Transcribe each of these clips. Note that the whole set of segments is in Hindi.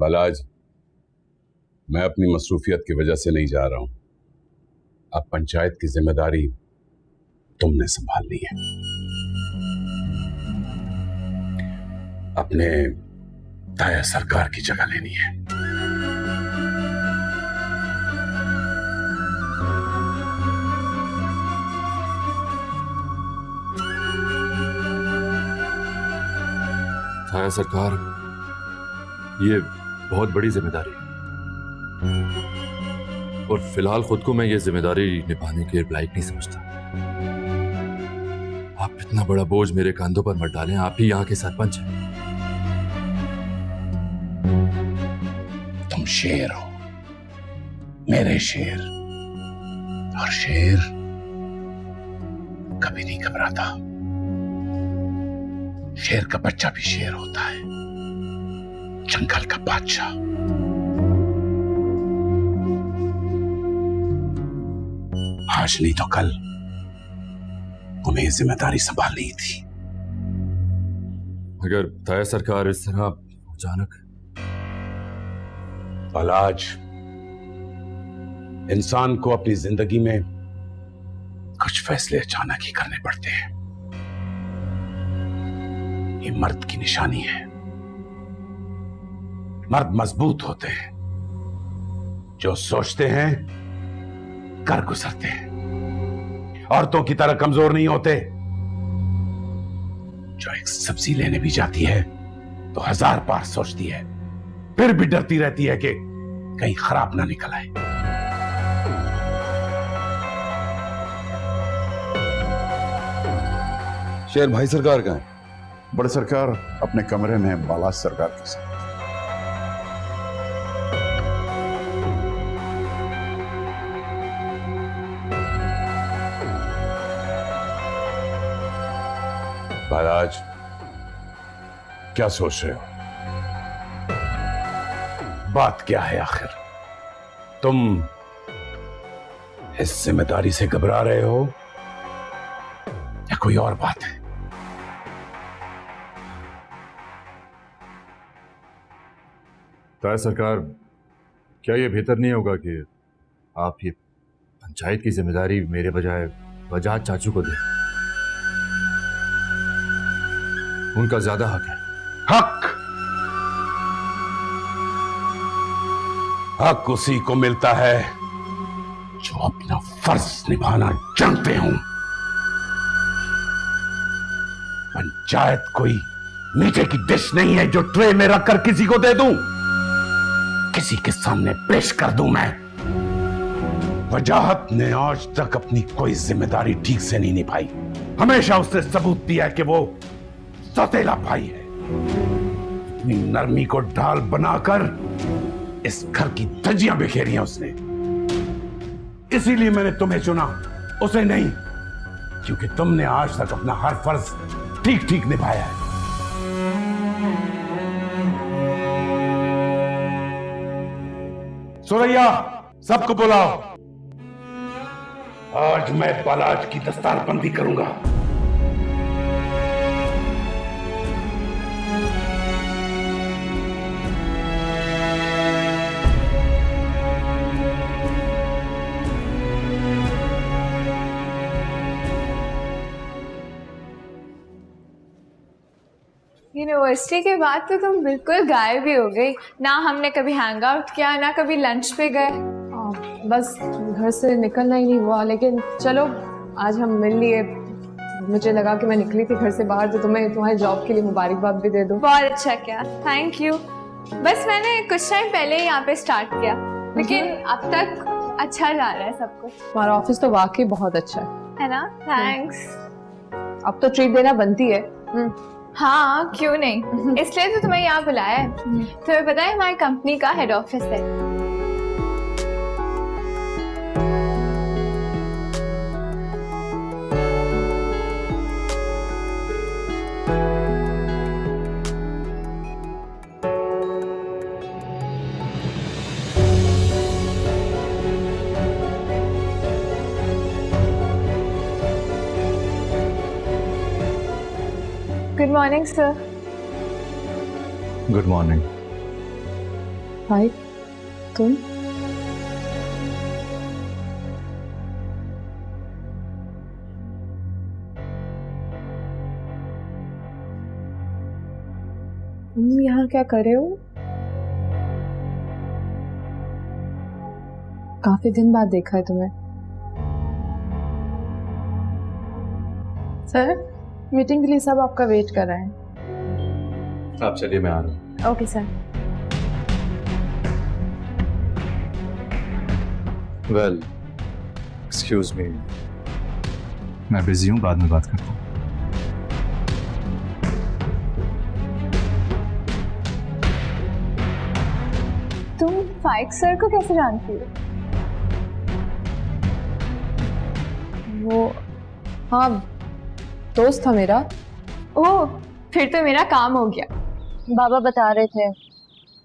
बालाज, मैं अपनी मसरूफियत की वजह से नहीं जा रहा हूं। अब पंचायत की जिम्मेदारी तुमने संभालनी है। अपने ताया सरकार की जगह लेनी है। ताया सरकार, ये बहुत बड़ी जिम्मेदारी है और फिलहाल खुद को मैं ये जिम्मेदारी निभाने के लायक नहीं समझता। आप इतना बड़ा बोझ मेरे कंधों पर मत डालें। आप ही यहाँ के सरपंच हैं। तुम शेर हो, मेरे शेर, और शेर कभी नहीं घबराता। शेर का बच्चा भी शेर होता है, जंगल का बादशाह। आज नहीं तो कल तुम्हें जिम्मेदारी संभालनी थी। अगर ताया सरकार इस तरह अचानक। बालाज, इंसान को अपनी जिंदगी में कुछ फैसले अचानक ही करने पड़ते हैं। ये मर्द की निशानी है। मर्द मजबूत होते हैं, जो सोचते हैं कर गुजरते हैं। औरतों की तरह कमजोर नहीं होते, जो एक सब्जी लेने भी जाती है तो 1000 बार सोचती है, फिर भी डरती रहती है कि कहीं खराब ना निकल आए। शेर भाई सरकार कहाँ है? बड़े सरकार अपने कमरे में बालाज सरकार के साथ। बालाज, क्या सोच रहे हो? बात क्या है आखिर? तुम इस जिम्मेदारी से घबरा रहे हो या कोई और बात है? ताया सरकार, क्या यह बेहतर नहीं होगा कि आप ये पंचायत की जिम्मेदारी मेरे बजाय बजाज चाचू को दें? उनका ज्यादा हक है। हक उसी को मिलता है जो अपना फर्ज निभाना जानते हों। पंचायत कोई मीठे की डिश नहीं है जो ट्रे में रखकर किसी को दे दूं, किसी के सामने पेश कर दूं मैं। वजाहत ने आज तक अपनी कोई जिम्मेदारी ठीक से नहीं निभाई। हमेशा उसने सबूत दिया कि वो सौतेला भाई है। अपनी नरमी को ढाल बनाकर इस घर की धज्जियां बिखेरी हैं उसने। इसीलिए मैंने तुम्हें चुना, उसे नहीं, क्योंकि तुमने आज तक अपना हर फर्ज ठीक ठीक निभाया है। सुरैया, सबको बुलाओ। आज मैं बालाज की दस्तारबंदी करूंगा। यूनिवर्सिटी के बाद तो तुम बिल्कुल गायब ही हो गई। ना हमने कभी हैंग आउट किया, ना कभी लंच पे गए। बस घर से निकलना ही नहीं हुआ। लेकिन चलो, आज हम मिल लिए। मुझे लगा कि मैं निकली थी घर से बाहर तो तुम्हें तुम्हारे जॉब के लिए मुबारकबाद भी दे दूं। बहुत अच्छा किया, थैंक यू। बस मैंने कुछ टाइम पहले ही यहाँ पे स्टार्ट किया, लेकिन अब तक अच्छा जा रहा है सब कुछ। हमारा ऑफिस तो वाकई बहुत अच्छा है ना? थैंक्स। अब तो ट्रीट देना बनती है। हाँ, क्यों नहीं, इसलिए तो तुम्हें यहाँ बुलाया है। तुम्हें पता है हमारी कंपनी का हेड ऑफिस है। Good morning sir. Good morning. भाई तुम यहाँ क्या कर रहे हो? काफी दिन बाद देखा है तुम्हें। सर, मीटिंग के लिए सब आपका वेट कर रहे हैं। आप चलिए, मैं आ रहा हूँ। Okay sir. Well, excuse me, मैं बिजी हूँ, बाद में बात करता हूँ। तुम फाइक सर को कैसे जानती हो? वो हाँ, दोस्त था मेरा। ओह, फिर तो मेरा काम हो गया। बाबा बता रहे थे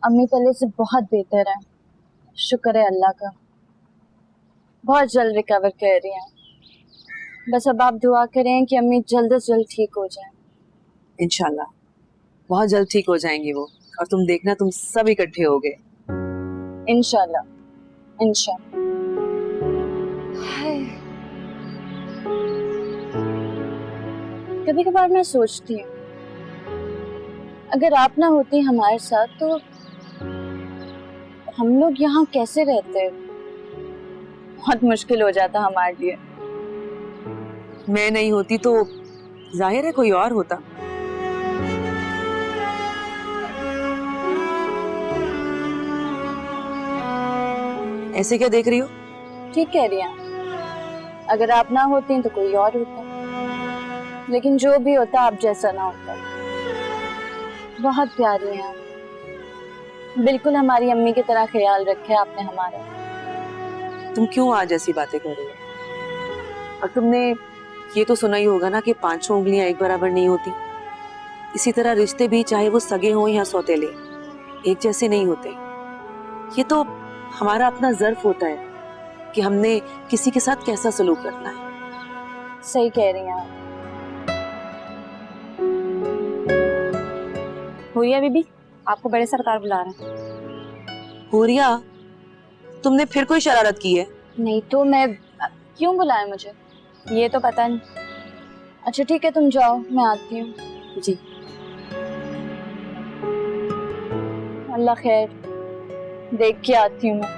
अम्मी पहले से बहुत बेहतर है, शुक्र है अल्लाह का, बहुत जल्द रिकवर कर रही हैं। बस अब आप दुआ करें कि अम्मी जल्द से जल्द ठीक हो जाए। इंशाल्लाह बहुत जल्द ठीक हो जाएंगी वो, और तुम देखना तुम सब इकट्ठे होगे। इंशाल्लाह इंशाल्लाह। कभी कभार मैं सोचती हूँ अगर आप ना होती हमारे साथ तो हम लोग यहाँ कैसे रहते, बहुत मुश्किल हो जाता हमारे लिए। मैं नहीं होती तो जाहिर है कोई और होता। ऐसे क्या देख रही हो? ठीक कह रही हैं, अगर आप ना होती तो कोई और होता, लेकिन जो भी होता आप जैसा ना होता। बहुत प्यारी हैं, बिल्कुल हमारी अम्मी की तरह ख्याल रखे आपने हमारा। तुम क्यों आज ऐसी बातें कर रही हो? और तुमने ये तो सुना ही होगा ना कि 5 उंगलियां एक बराबर नहीं होती। इसी तरह रिश्ते भी, चाहे वो सगे हों या सौतेले, एक जैसे नहीं होते। ये तो हमारा अपना ज़र्फ होता है कि हमने किसी के साथ कैसा सलूक करना है। सही कह रही हैं। हुरिया बीबी, आपको बड़े सरकार बुला रहे हैं। हुरिया, तुमने फिर कोई शरारत की है? नहीं तो मैं क्यों बुलाया मुझे? ये तो पता नहीं। अच्छा ठीक है, तुम जाओ, मैं आती हूँ। जी। अल्लाह खैर, देख के आती हूँ मैं।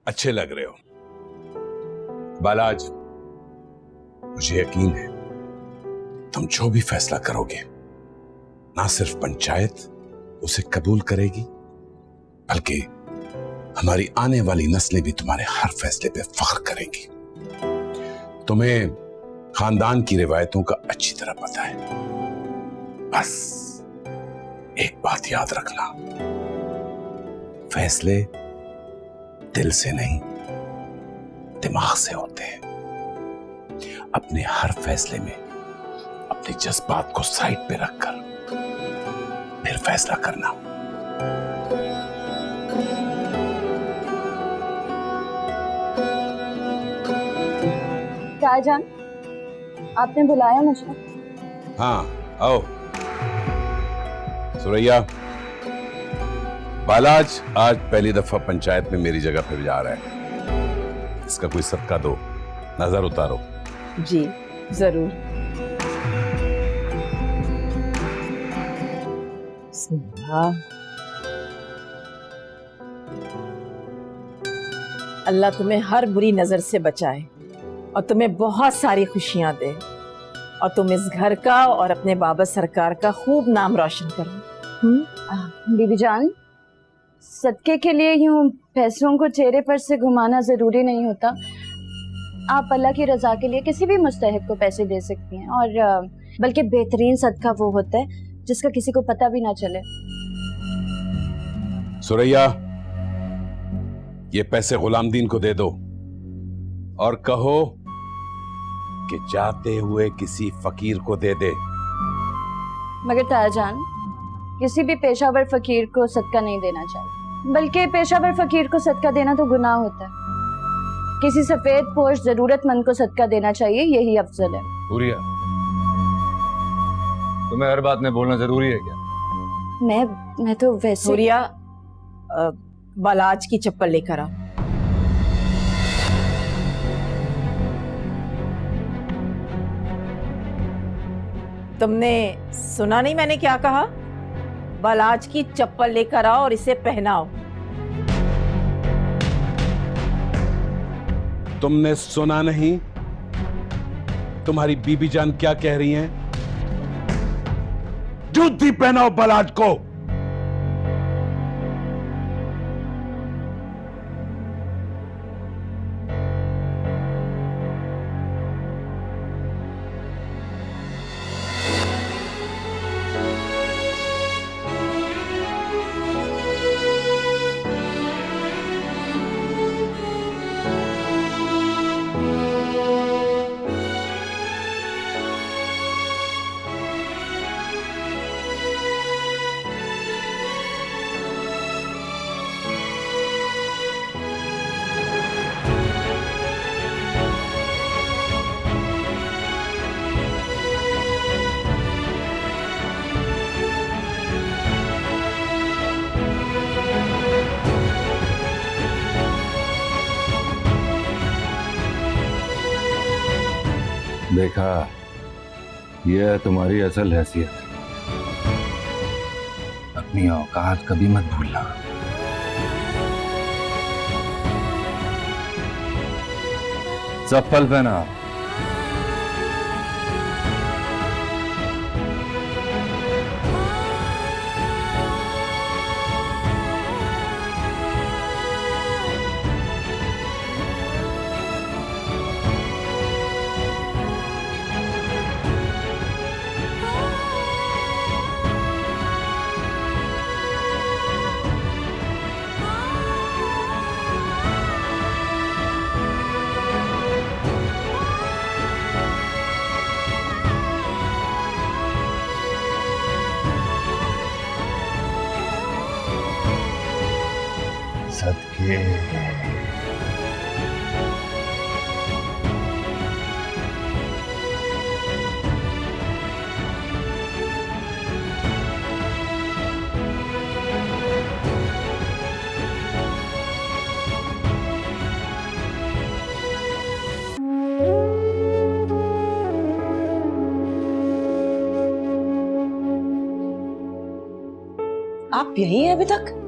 अच्छे लग रहे हो बालाज। मुझे यकीन है तुम जो भी फैसला करोगे ना सिर्फ पंचायत उसे कबूल करेगी, बल्कि हमारी आने वाली नस्लें भी तुम्हारे हर फैसले पे फख्र करेंगी। तुम्हें खानदान की रिवायतों का अच्छी तरह पता है। बस एक बात याद रखना, फैसले दिल से नहीं दिमाग से होते हैं। अपने हर फैसले में अपने जज्बात को साइड पे रखकर फिर फैसला करना। ताईजान, आपने बुलाया मुझे? हाँ आओ। सुरैया, बालाज आज पहली दफा पंचायत में मेरी जगह पे जा रहा है। इसका कोई सदका दो, नजर उतारो। जी जरूर। अल्लाह तुम्हें हर बुरी नजर से बचाए और तुम्हें बहुत सारी खुशियां दे, और तुम इस घर का और अपने बाबा सरकार का खूब नाम रोशन करो। बीबी जान, सदके के लिए यूं पैसों को चेहरे पर से घुमाना जरूरी नहीं होता। आप अल्लाह की रजा के लिए किसी भी मुस्तहिक को पैसे दे सकती हैं, और बल्कि बेहतरीन सदका वो होता है जिसका किसी को पता भी ना चले। सुरैया, ये पैसे गुलामदीन को दे दो और कहो कि जाते हुए किसी फकीर को दे दे। मगर तायाजान, किसी भी पेशावर फकीर को सदका नहीं देना चाहिए, बल्कि पेशावर फकीर को सदका देना तो गुनाह होता है। किसी सफेद पोश जरूरतमंद को सदका देना चाहिए, यही अफजल है। सूर्या, तुम्हें हर बात में बोलना जरूरी है क्या? मैं तो वैसे। सूर्या, बालाज की चप्पल लेकर आ। तुमने सुना नहीं मैंने क्या कहा? बालाज की चप्पल लेकर आओ और इसे पहनाओ। तुमने सुना नहीं? तुम्हारी बीबी जान क्या कह रही हैं? जूती पहनाओ बालाज को। देखा, यह है तुम्हारी असल हैसियत। अपनी औकात कभी मत भूलना। चप्पल पहना। सदके। आप यहीं हैं अभी तक?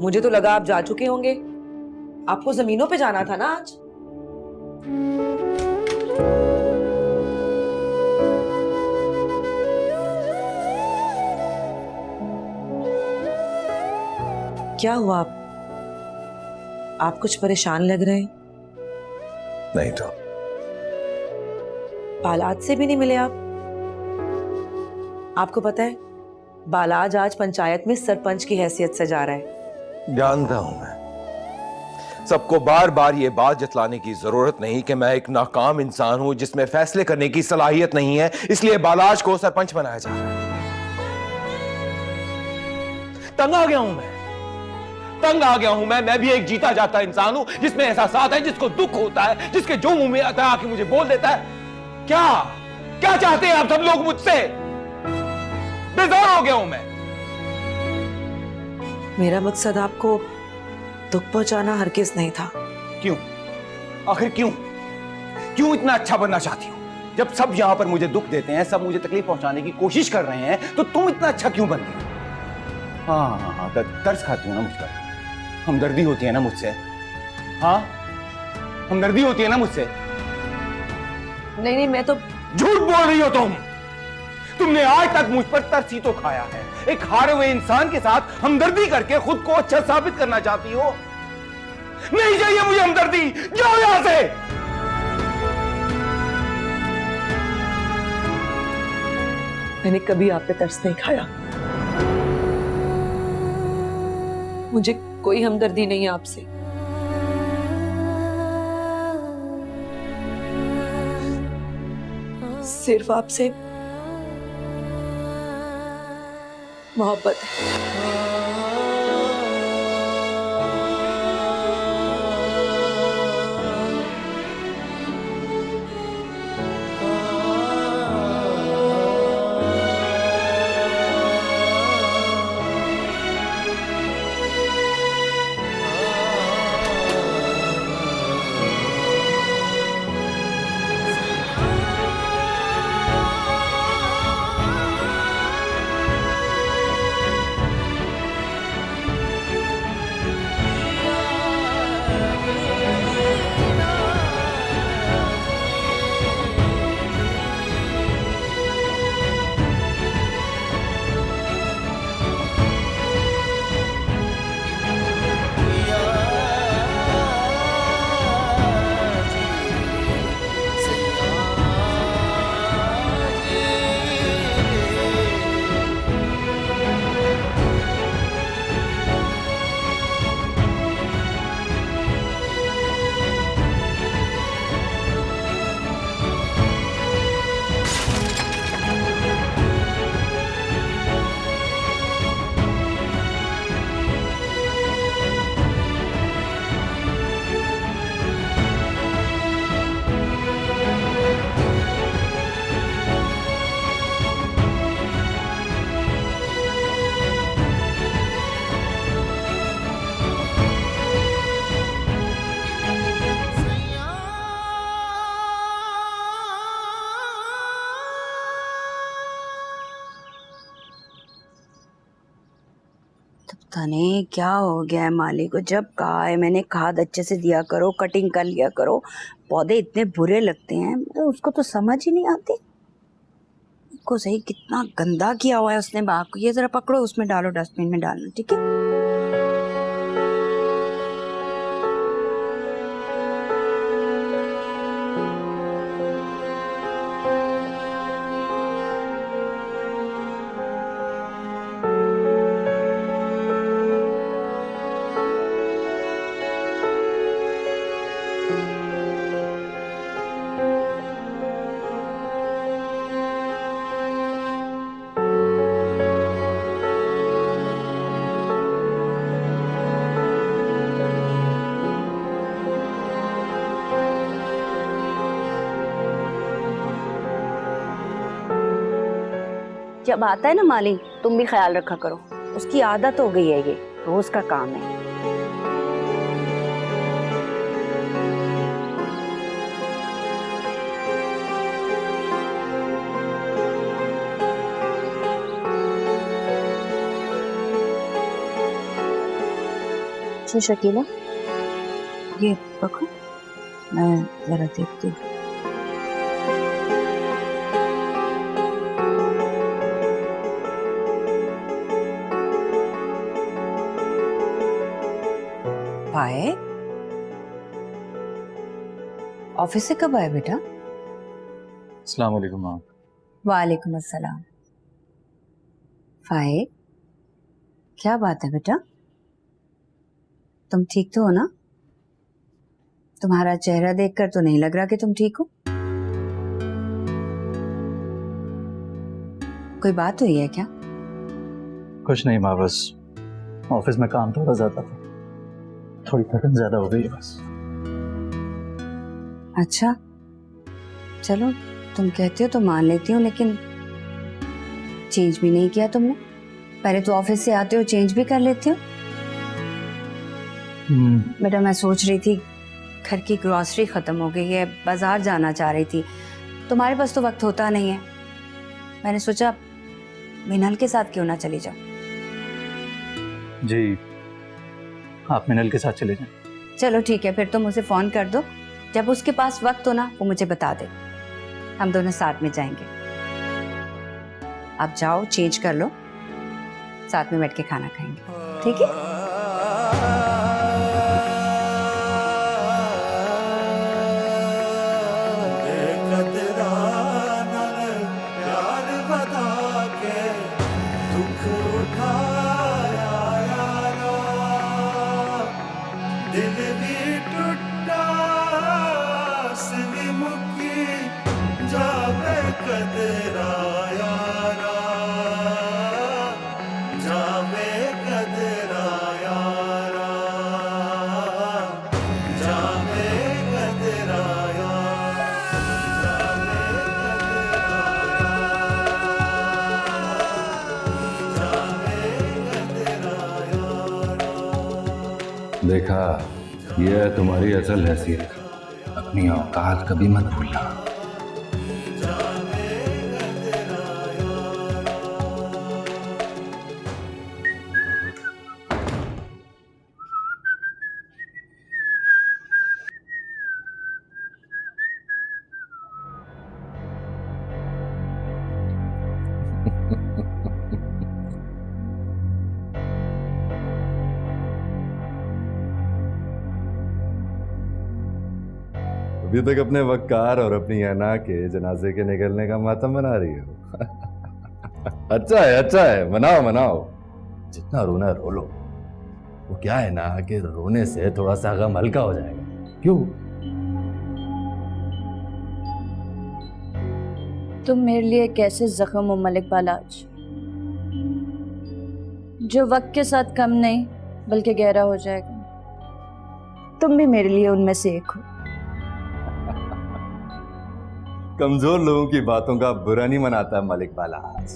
मुझे तो लगा आप जा चुके होंगे। आपको जमीनों पे जाना था ना आज? क्या हुआ? आप कुछ परेशान लग रहे हैं। नहीं तो बालाज से भी नहीं मिले आप? आपको पता है बालाज आज पंचायत में सरपंच की हैसियत से जा रहा है। जानता हूं मैं। सबको बार बार ये बात जतलाने की जरूरत नहीं कि मैं एक नाकाम इंसान हूं जिसमें फैसले करने की सलाहियत नहीं है, इसलिए बालाज को सरपंच बनाया जा रहा है। तंग आ गया हूं मैं, तंग आ गया हूं मैं भी एक जीता जाता इंसान हूं जिसमें एहसासात है, जिसको दुख होता है, जिसके जो मुंह में आता है आके मुझे बोल देता है। क्या क्या चाहते हैं आप सब लोग मुझसे? बेजार हो गया हूं मैं। मेरा मकसद आपको दुख पहुंचाना हरगिज नहीं था। क्यों? आखिर क्यों? क्यों इतना अच्छा बनना चाहती हो? जब सब यहां पर मुझे दुख देते हैं, सब मुझे तकलीफ पहुंचाने की कोशिश कर रहे हैं, तो तुम इतना अच्छा क्यों बन गई? हाँ, तरस खाती हो ना मुझ पर, हमदर्दी होती है ना मुझसे? हाँ, हमदर्दी होती है ना मुझसे? नहीं, मैं तो झूठ बोल रही हो तुम। तुमने आज तक मुझ पर तरस ही तो खाया है। एक हारे हुए इंसान के साथ हमदर्दी करके खुद को अच्छा साबित करना चाहती हो। नहीं चाहिए मुझे हमदर्दी, जाओ यहां से। मैंने कभी आप पे तरस नहीं खाया। मुझे कोई हमदर्दी नहीं है आपसे। सिर्फ आपसे मोहब्बत है। पता नहीं क्या हो गया है माली को। जब कहा है मैंने, खाद अच्छे से दिया करो, कटिंग कर लिया करो, पौधे इतने बुरे लगते हैं, तो उसको तो समझ ही नहीं आती। को सही कितना गंदा किया हुआ है उसने बाग को। ये जरा पकड़ो, उसमें डालो, डस्टबिन में डालना, ठीक है? जब आता है ना माली, तुम भी ख्याल रखा करो, उसकी आदत हो गई है, ये रोज का काम है। अच्छा शकीला, ये पकड़ो, मैं जरा देखती हूँ। आए ऑफिस से कब आए बेटा? अस्सलाम वालेकुम माँ। वालेकुम अस्सलाम। फाए, क्या बात है बेटा? तुम ठीक तो हो ना? तुम्हारा चेहरा देखकर तो नहीं लग रहा कि तुम ठीक हो। कोई बात हुई है क्या? कुछ नहीं माँ, बस ऑफिस में काम थोड़ा ज्यादा था, थोड़ी थकन ज्यादा हो गई है बस। अच्छा चलो, तुम कहते हो तो मान लेती हूँ, लेकिन चेंज भी नहीं किया तुमने। पहले तो ऑफिस से आते हो चेंज भी कर लेते हो। बेटा मैं सोच रही थी घर की ग्रॉसरी खत्म हो गई है, बाजार जाना चाह रही थी, तुम्हारे पास तो वक्त होता नहीं है। मैंने सोचा मिनल के साथ क्यों ना चली जाओ। जी आप मिनल के साथ चले जाएं। चलो ठीक है, फिर तुम उसे फोन कर दो, जब उसके पास वक्त हो ना वो मुझे बता दे, हम दोनों साथ में जाएंगे। आप जाओ, चेंज कर लो, साथ में बैठ के खाना खाएंगे, ठीक है? देखा, यह है तुम्हारी असल हैसियत। अपनी औकात कभी मत भूलना। अभी तक अपने वकार और अपनी अना के जनाजे के निकलने का मातम मना रही हो। अच्छा है, मनाओ मनाओ, जितना रोना रो लो। वो क्या है ना कि रोने से थोड़ा सा गम हल्का हो जाएगा। क्यों? तुम मेरे लिए कैसे जख्म हो मलिक बालाज, जो वक्त के साथ कम नहीं बल्कि गहरा हो जाएगा। तुम भी मेरे लिए उनमें से एक हो। कमजोर लोगों की बातों का बुरा नहीं मनाता मलिक बालाज।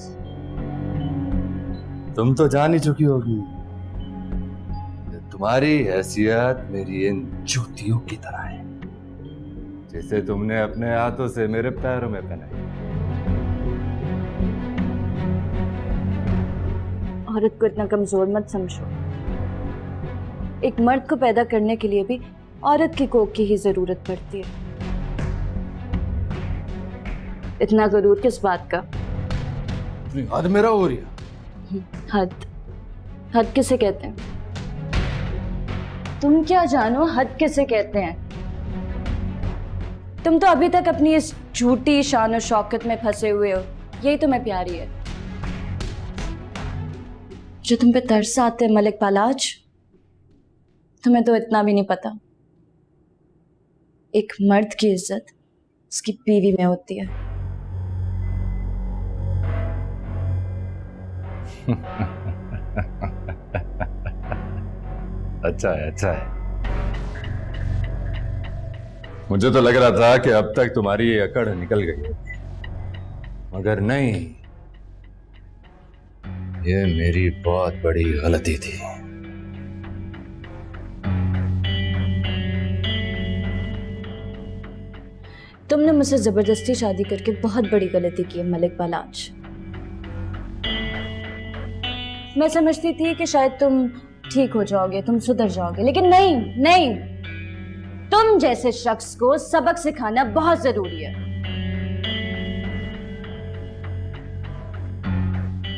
तुम तो जान ही चुकी होगी, तुम्हारी हैसियत मेरी इन जूतियों की तरह है, जिसे तुमने अपने हाथों से मेरे पैरों में पहनाई। औरत को इतना कमजोर मत समझो। एक मर्द को पैदा करने के लिए भी औरत की कोख की ही जरूरत पड़ती है। इतना गरूर किस बात का? हद मेरा हो रही। हद? हद किसे कहते हैं? तुम क्या जानो हद किसे कहते हैं? तुम तो अभी तक अपनी इस झूठी शान और शौकत में फंसे हुए हो। यही तुम्हें प्यारी है। जो तुम पे तरस आते हैं मलिक बालाज, तुम्हें तो इतना भी नहीं पता। एक मर्द की इज्जत उसकी बीवी में होती है। अच्छा है, अच्छा है। मुझे तो लग रहा था कि अब तक तुम्हारी ये अकड़ निकल गई, मगर नहीं, ये मेरी बहुत बड़ी गलती थी। तुमने मुझसे जबरदस्ती शादी करके बहुत बड़ी गलती की है मलिक बालाज। मैं समझती थी कि शायद तुम ठीक हो जाओगे, तुम सुधर जाओगे, लेकिन नहीं नहीं, तुम जैसे शख्स को सबक सिखाना बहुत जरूरी है।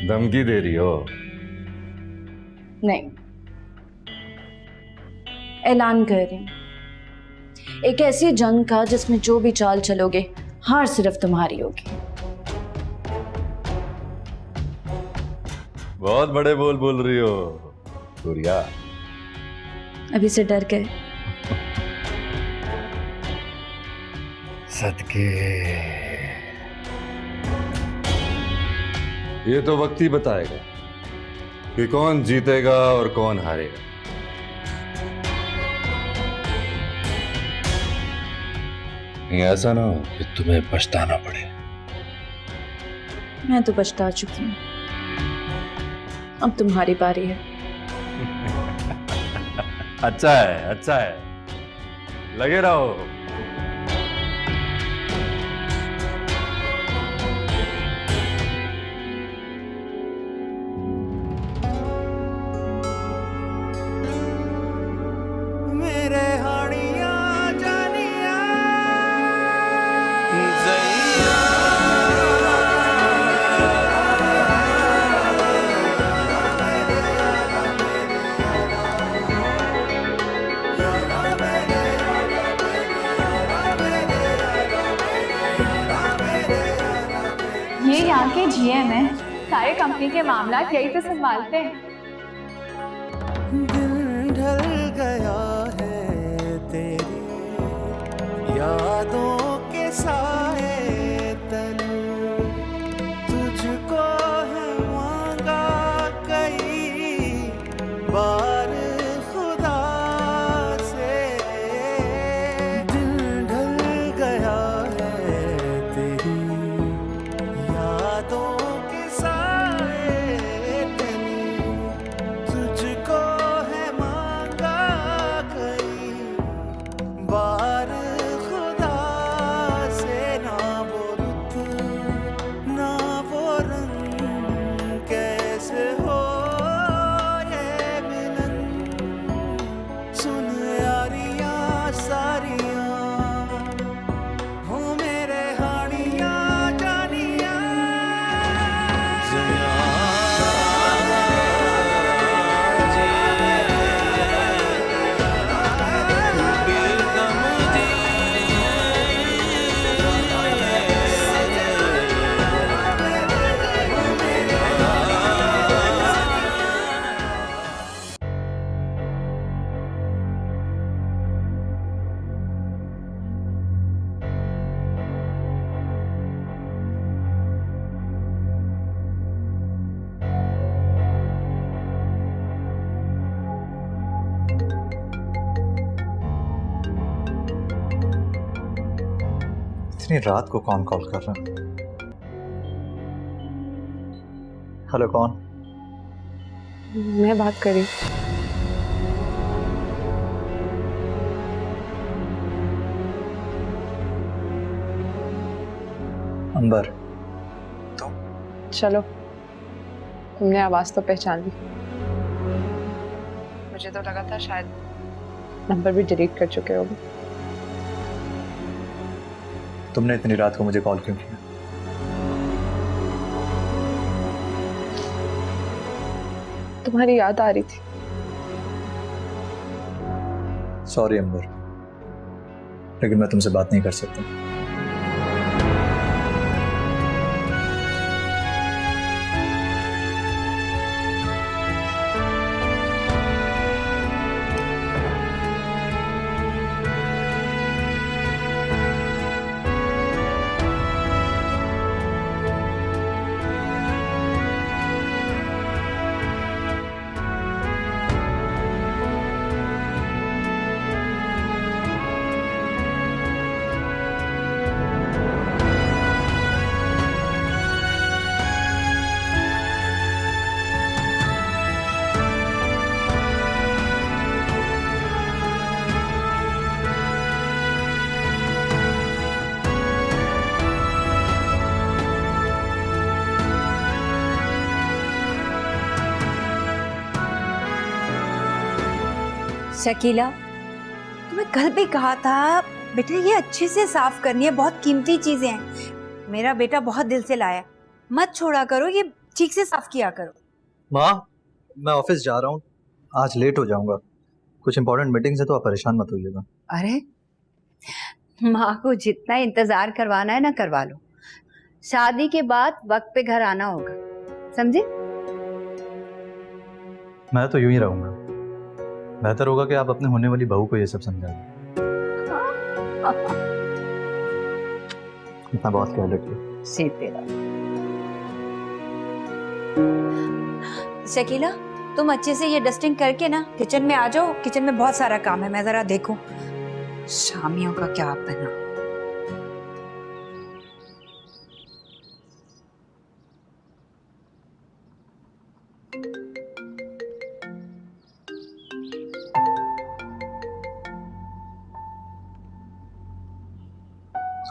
धमकी दे रही हो? नहीं, ऐलान कर रही हूं एक ऐसी जंग का जिसमें जो भी चाल चलोगे हार सिर्फ तुम्हारी होगी। बहुत बड़े बोल बोल रही हो सूर्या। अभी से डर गए? सदके, ये तो वक्त ही बताएगा कि कौन जीतेगा और कौन हारेगा। नहीं, ऐसा ना हो कि तुम्हें पछताना पड़े। मैं तो पछता चुकी हूं, अब तुम्हारी बारी है। अच्छा है, अच्छा है, लगे रहो। मेरे हाड़िया जानिया ये यहाँ के जीएम है, सारे कंपनी के मामला यही तो संभालते हैं। दिन ढल गया है तेरी यादों के साए तले, तुझको है मांगा कई बार खुदा से। दिन ढल गया है तेरी यादों के साए तले, तुझको है मांगा कई बार खुदा से। ना वो रुत ना वो रंग कैसे हो ये मिलन, सुन यारियां सारियां हो मेरे हाड़ियां जानियां। इतनी रात को कौन कॉल कर रहा है? हेलो, कौन? मैं बात करी। अंबर। चलो तुमने आवाज तो पहचान ली। मुझे तो लगा था शायद नंबर भी डिलीट कर चुके होगे। तुमने इतनी रात को मुझे कॉल क्यों किया? तुम्हारी याद आ रही थी। सॉरी अंबर, लेकिन मैं तुमसे बात नहीं कर सकता। शकीला, तुम्हें कल भी कहा था बेटा ये अच्छे से साफ करनी है, बहुत कीमती चीजें हैं। मेरा बेटा बहुत दिल से लाया, मत छोड़ा करो, ये ठीक से साफ किया करो। माँ, मैं ऑफिस जा रहा हूँ, आज लेट हो जाऊंगा। कुछ इंपॉर्टेंट मीटिंग्स है तो आप परेशान मत होइएगा। अरे माँ को जितना इंतजार करवाना है ना करवा लो, शादी के बाद वक्त पे घर आना होगा, समझे? मैं तो यूं ही रहूंगा। बेहतर होगा कि आप अपने होने वाली बहू को ये सब समझा दें। इतना बहुत ख्याल रखिए। सीते रहो। शकीला, तुम अच्छे से ये डस्टिंग करके ना किचन में आ जाओ, किचन में बहुत सारा काम है, मैं जरा देखूं शामियों का क्या बना।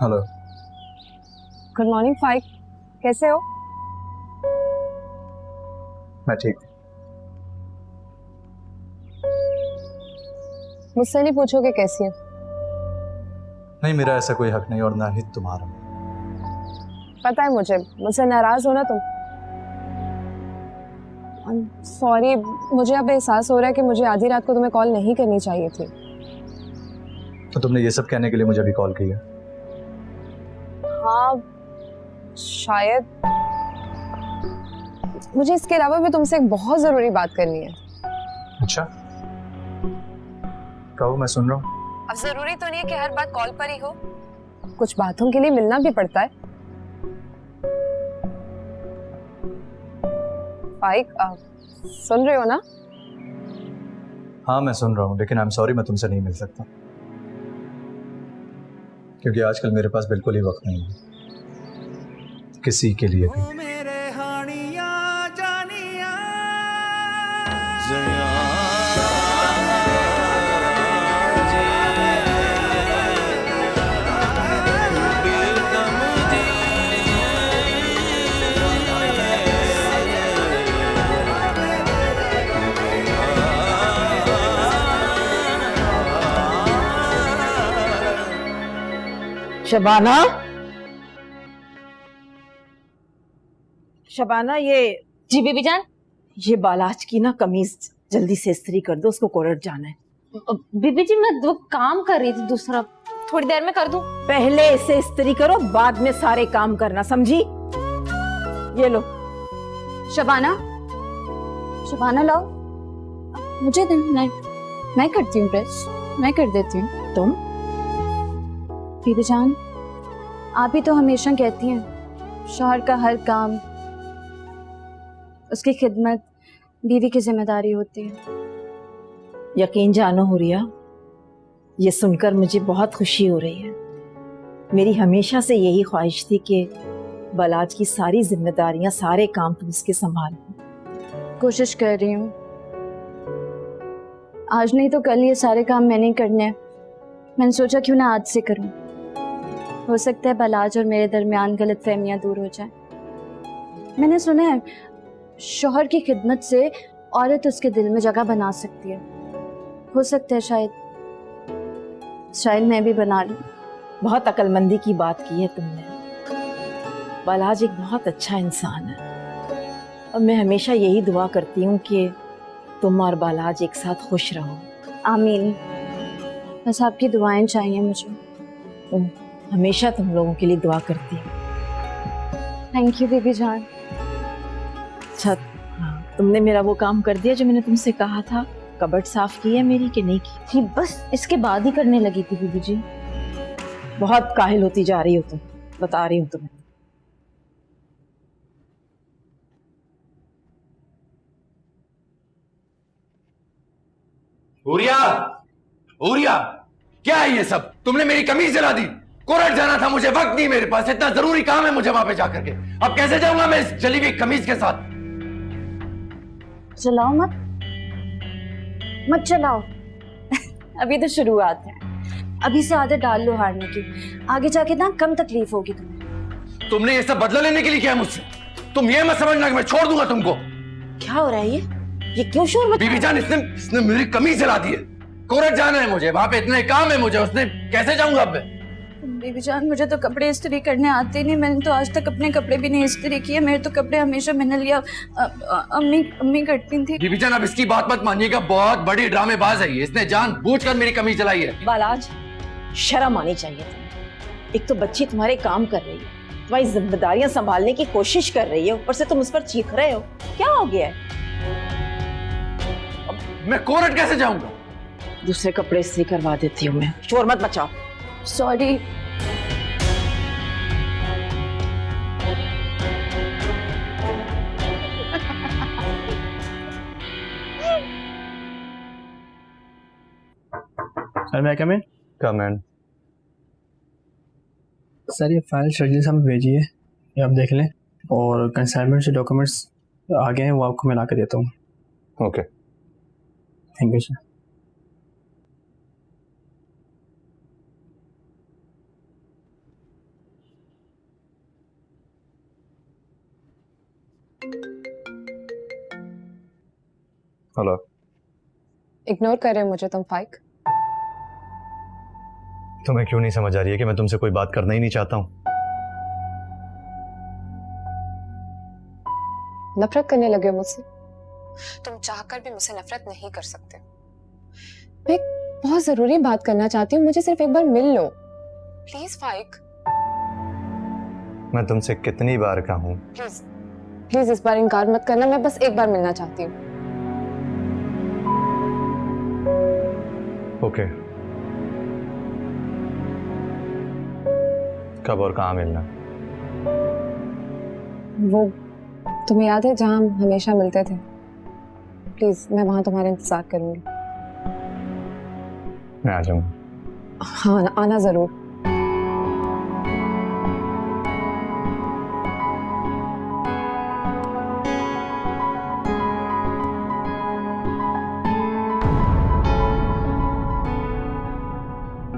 हेलो। गुड मॉर्निंग फाइक, कैसे हो? मैं ठीक हूँ। मुझसे नहीं पूछोगे कैसी है? नहीं, मेरा ऐसा कोई हक नहीं और ना ही तुम्हारा। पता है मुझसे नाराज हो ना तुम। सॉरी, मुझे अब एहसास हो रहा है कि मुझे आधी रात को तुम्हें कॉल नहीं करनी चाहिए थी। तो तुमने ये सब कहने के लिए मुझे अभी कॉल किया? हाँ, शायद मुझे इसके अलावा भी तुमसे एक बहुत जरूरी बात करनी है। अच्छा, कहो, मैं सुन रहा हूँ। अब जरूरी तो नहीं है कि हर बात कॉल पर ही हो, कुछ बातों के लिए मिलना भी पड़ता है। फाइक, सुन रहे हो ना? हाँ, मैं सुन रहा हूँ, लेकिन आई एम सॉरी, मैं तुमसे नहीं मिल सकता क्योंकि आजकल मेरे पास बिल्कुल ही वक्त नहीं है किसी के लिए भी। शबाना, शबाना, ये जी बीबी जान। ये बालाज की ना कमीज जल्दी से इस्त्री कर दो, उसको कोर्ट जाना है। बीबी जी मैं वो काम कर रही थी दूसरा, थोड़ी देर में कर दूं। पहले इसे इस्त्री करो, बाद में सारे काम करना, समझी? ये लो। शबाना, शबाना लाओ, मुझे दे, मैं करती हूँ प्रेस, मैं कर देती हूँ। तुम बीबी जान, आप ही तो हमेशा कहती हैं शौहर का हर काम, उसकी खिदमत बीवी की जिम्मेदारी होती है। यकीन जानो हुरिया, ये सुनकर मुझे बहुत खुशी हो रही है। मेरी हमेशा से यही ख्वाहिश थी कि बालाज की सारी जिम्मेदारियां, सारे काम तुम इसके संभाल। कोशिश कर रही हूँ, आज नहीं तो कल ये सारे काम मैंने ही करने हैं। मैंने सोचा क्यों ना आज से करूं, हो सकता है बालाज और मेरे दरमियान गलतफहमियां दूर हो जाए। मैंने सुना है शौहर की खिदमत से औरत उसके दिल में जगह बना सकती है। हो सकता है शायद मैं भी बना लूं। बहुत अक्लमंदी की बात की है तुमने। बालाज एक बहुत अच्छा इंसान है और मैं हमेशा यही दुआ करती हूँ कि तुम और बालाज एक साथ खुश रहो। आमीन। बस आपकी दुआएं चाहिए मुझे। हमेशा तुम लोगों के लिए दुआ करती हूँ। थैंक यू बीबी जान। अच्छा, तुमने मेरा वो काम कर दिया जो मैंने तुमसे कहा था? कबर्ड साफ की है मेरी कि नहीं की? जी बस इसके बाद ही करने लगी थी बीबी जी। बहुत काहिल होती जा रही हो तुम, बता रही हूँ तुम्हें। उरिया, उरिया, क्या है ये सब? तुमने मेरी कमीज जला दी। कोरट जाना था मुझे, वक्त नहीं मेरे पास, इतना जरूरी काम है मुझे वहां पे जाकर के। अब कैसे जाऊंगा मैं इस जली हुई कमीज के साथ? चलाओ मत चलाओ। अभी तो शुरुआत है, अभी से आदत डाल लो हारने की, आगे जाके ना कम तकलीफ होगी तुम्हें। तुमने ये सब बदला लेने के लिए किया है मुझसे? तुम ये मत समझना कि मैं छोड़ दूंगा तुमको। क्या हो रहा है ये क्यों शोर मचा? बीबी जान, इसने मेरी कमीज जला दी है। कोरट जाना है मुझे, वहां पे इतने काम है मुझे, उसने कैसे जाऊंगा अब मैं? बीबी जान, मुझे तो कपड़े इस्त्री करने आते नहीं, मैंने तो आज तक अपने कपड़े भी नहीं इस्त्री किए। मेरे तो कपड़े हमेशा मैंने लिया अम्मी करती थी। बीबी जान, अब इसकी बात मत मानिएगा, बहुत बड़ी ड्रामेबाज है ये। इसने जानबूझकर मेरी कमीज जलाई है। बालाज, शर्म आनी चाहिए तुम्हें। एक तो बच्ची तुम्हारे काम कर रही है, तुम्हारी जिम्मेदारियां संभालने की कोशिश कर रही है, ऊपर से तुम उस पर चीख रहे हो। क्या हो गया है? मैं कोरट कैसे जाऊंगा? दूसरे कपड़े इस्त्री करवा देती हूँ मैं। शोर मत मचाओ। सॉरी। सर मैं कम इन? कम इन। सर ये फाइल शर्जील साहब भेजी है, ये आप देख लें, और कंसाइनमेंट से डॉक्यूमेंट्स आ गए हैं, वो आपको मैं ला के देता हूँ। Okay, thank you sir. Hello. Ignore कर रहे हो मुझे तुम फाइक? तुम्हें क्यों नहीं समझ आ रही है कि मैं तुमसे कोई बात करना ही नहीं चाहता हूँ? नफरत करने लगे हो मुझसे? तुम चाहकर भी मुझसे नफरत नहीं कर सकते। मैं एक बहुत जरूरी बात करना चाहती हूँ, मुझे सिर्फ एक बार मिल लो प्लीज फाइक। मैं तुमसे कितनी बार कहूँ? प्लीज प्लीज इस बार इनकार मत करना, मैं बस एक बार मिलना चाहती हूँ। ओके, कब और कहाँ मिलना? वो तुम्हें याद है जहाँ हम हमेशा मिलते थे? प्लीज मैं वहां तुम्हारा इंतजार करूंगी। मैं आ जाऊंगा। हाँ आना जरूर।